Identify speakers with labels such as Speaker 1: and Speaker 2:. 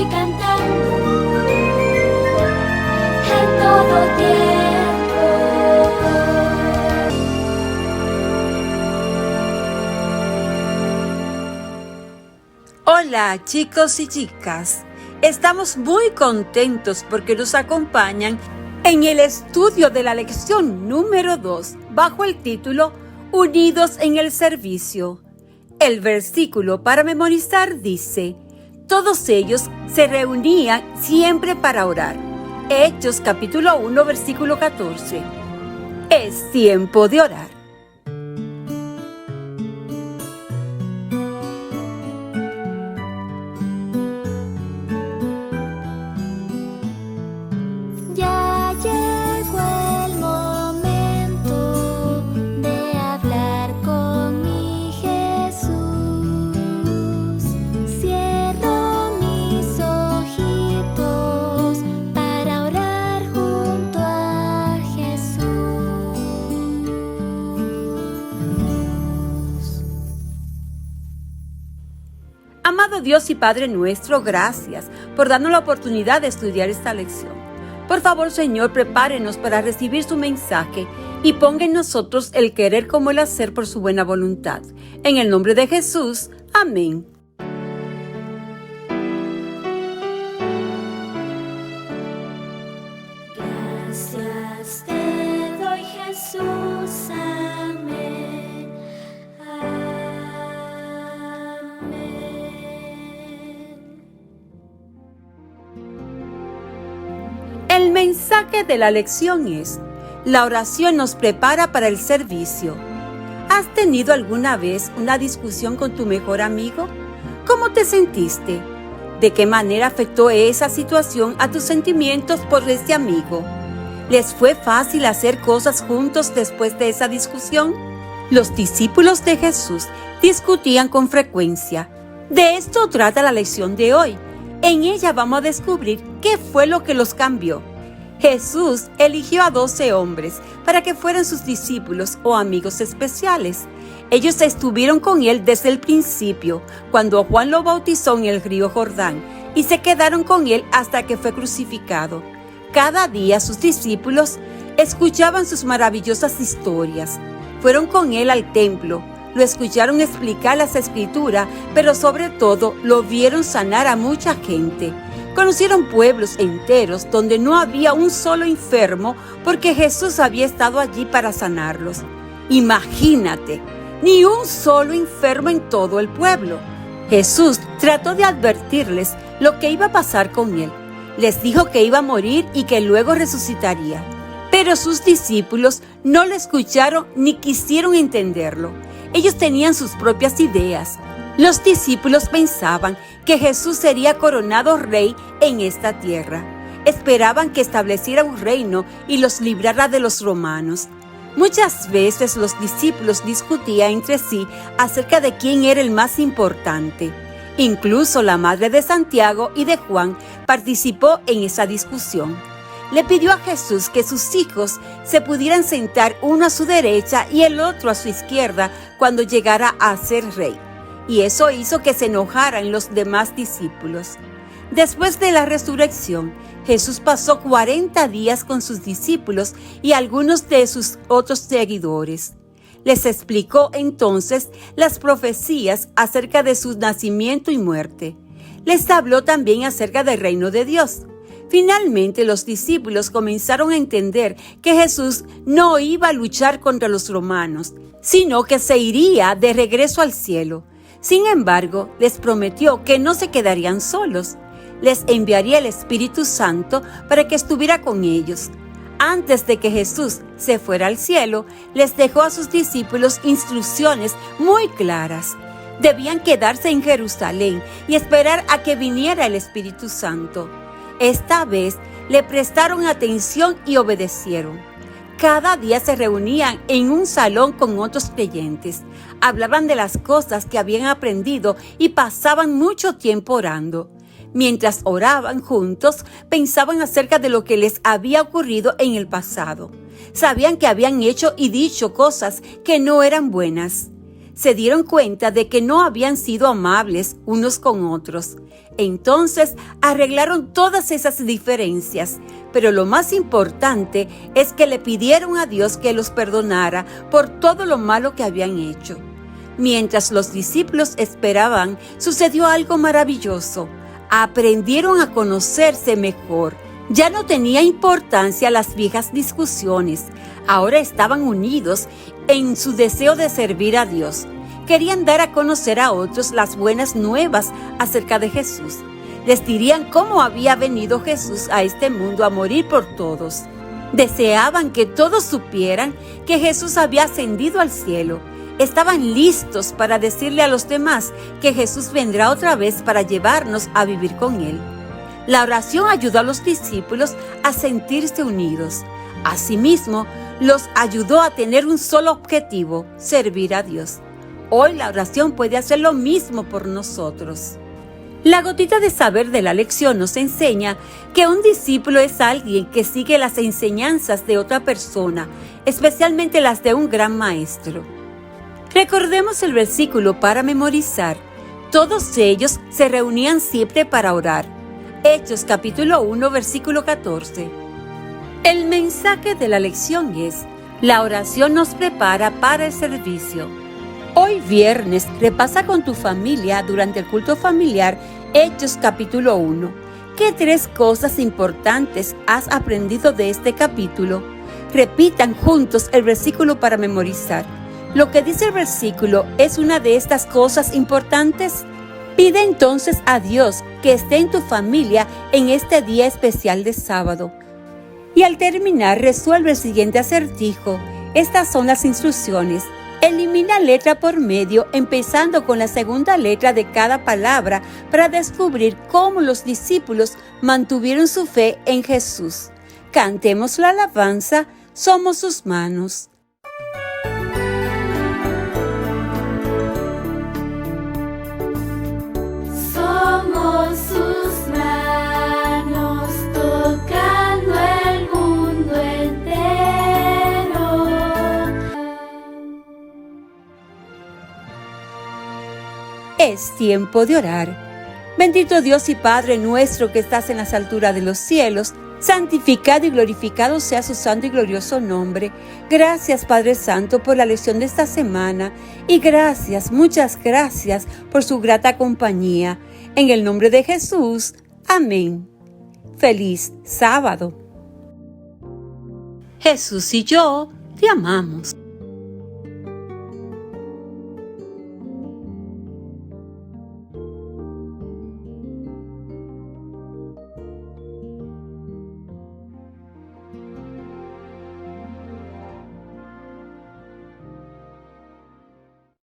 Speaker 1: estoy cantando en todo tiempo.
Speaker 2: Hola chicos y chicas, estamos muy contentos porque nos acompañan en el estudio de la lección número 2 bajo el título Unidos en el Servicio. El versículo para memorizar dice: todos ellos se reunían siempre para orar. Hechos capítulo 1 versículo 14. Es tiempo de orar.
Speaker 1: Ya llegó el momento de hablar con mi Jesús. Cierro mis ojitos para orar junto a Jesús.
Speaker 2: Amado Dios y Padre nuestro, gracias por darnos la oportunidad de estudiar esta lección. Por favor, Señor, prepárenos para recibir su mensaje y ponga en nosotros el querer como el hacer por su buena voluntad. En el nombre de Jesús, amén.
Speaker 1: Gracias te doy, Jesús, amén, amén.
Speaker 2: El mensaje de la lección es: la oración nos prepara para el servicio. ¿Has tenido alguna vez una discusión con tu mejor amigo? ¿Cómo te sentiste? ¿De qué manera afectó esa situación a tus sentimientos por este amigo? ¿Les fue fácil hacer cosas juntos después de esa discusión? Los discípulos de Jesús discutían con frecuencia. De esto trata la lección de hoy. En ella vamos a descubrir qué fue lo que los cambió. Jesús eligió a 12 hombres para que fueran sus discípulos o amigos especiales. Ellos estuvieron con él desde el principio, cuando Juan lo bautizó en el río Jordán, y se quedaron con él hasta que fue crucificado. Cada día sus discípulos escuchaban sus maravillosas historias. Fueron con él al templo, lo escucharon explicar las Escrituras, pero sobre todo lo vieron sanar a mucha gente. Conocieron pueblos enteros donde no había un solo enfermo porque Jesús había estado allí para sanarlos. Imagínate, ni un solo enfermo en todo el pueblo. Jesús trató de advertirles lo que iba a pasar con él. Les dijo que iba a morir y que luego resucitaría. Pero sus discípulos no le escucharon ni quisieron entenderlo. Ellos tenían sus propias ideas. Los discípulos pensaban que Jesús sería coronado rey en esta tierra. Esperaban que estableciera un reino y los librara de los romanos. Muchas veces los discípulos discutían entre sí acerca de quién era el más importante. Incluso la madre de Santiago y de Juan participó en esa discusión. Le pidió a Jesús que sus hijos se pudieran sentar uno a su derecha y el otro a su izquierda cuando llegara a ser rey. Y eso hizo que se enojaran los demás discípulos. Después de la resurrección, Jesús pasó 40 días con sus discípulos y algunos de sus otros seguidores. Les explicó entonces las profecías acerca de su nacimiento y muerte. Les habló también acerca del reino de Dios. Finalmente, los discípulos comenzaron a entender que Jesús no iba a luchar contra los romanos, sino que se iría de regreso al cielo. Sin embargo, les prometió que no se quedarían solos. Les enviaría el Espíritu Santo para que estuviera con ellos. Antes de que Jesús se fuera al cielo, les dejó a sus discípulos instrucciones muy claras. Debían quedarse en Jerusalén y esperar a que viniera el Espíritu Santo. Esta vez le prestaron atención y obedecieron. Cada día se reunían en un salón con otros creyentes. Hablaban de las cosas que habían aprendido y pasaban mucho tiempo orando. Mientras oraban juntos, pensaban acerca de lo que les había ocurrido en el pasado. Sabían que habían hecho y dicho cosas que no eran buenas. se dieron cuenta de que no habían sido amables unos con otros. Entonces arreglaron todas esas diferencias, pero lo más importante es que le pidieron a Dios que los perdonara por todo lo malo que habían hecho. Mientras los discípulos esperaban, sucedió algo maravilloso. Aprendieron a conocerse mejor. Ya no tenía importancia las viejas discusiones. Ahora estaban unidos en su deseo de servir a Dios. Querían dar a conocer a otros las buenas nuevas acerca de Jesús. Les dirían cómo había venido Jesús a este mundo a morir por todos. Deseaban que todos supieran que Jesús había ascendido al cielo. Estaban listos para decirle a los demás que Jesús vendrá otra vez para llevarnos a vivir con Él. La oración ayudó a los discípulos a sentirse unidos. Asimismo, los ayudó a tener un solo objetivo: servir a Dios. Hoy la oración puede hacer lo mismo por nosotros. La gotita de saber de la lección nos enseña que un discípulo es alguien que sigue las enseñanzas de otra persona, especialmente las de un gran maestro. Recordemos el versículo para memorizar. Todos ellos se reunían siempre para orar. Hechos capítulo 1, versículo 14. El mensaje de la lección es: la oración nos prepara para el servicio. Hoy viernes, repasa con tu familia durante el culto familiar Hechos capítulo 1. ¿Qué 3 cosas importantes has aprendido de este capítulo? Repitan juntos el versículo para memorizar. Lo que dice el versículo es una de estas cosas importantes. Pide entonces a Dios que esté en tu familia en este día especial de sábado. Y al terminar, resuelve el siguiente acertijo. Estas son las instrucciones. Elimina letra por medio, empezando con la segunda letra de cada palabra para descubrir cómo los discípulos mantuvieron su fe en Jesús. Cantemos la alabanza, somos sus manos.
Speaker 1: Somos sus manos tocando el mundo entero.
Speaker 2: Es tiempo de orar. Bendito Dios y Padre nuestro que estás en las alturas de los cielos, santificado y glorificado sea su santo y glorioso nombre. Gracias, Padre Santo, por la lección de esta semana y gracias, muchas gracias por su grata compañía. En el nombre de Jesús, amén. Feliz sábado. Jesús y yo te amamos.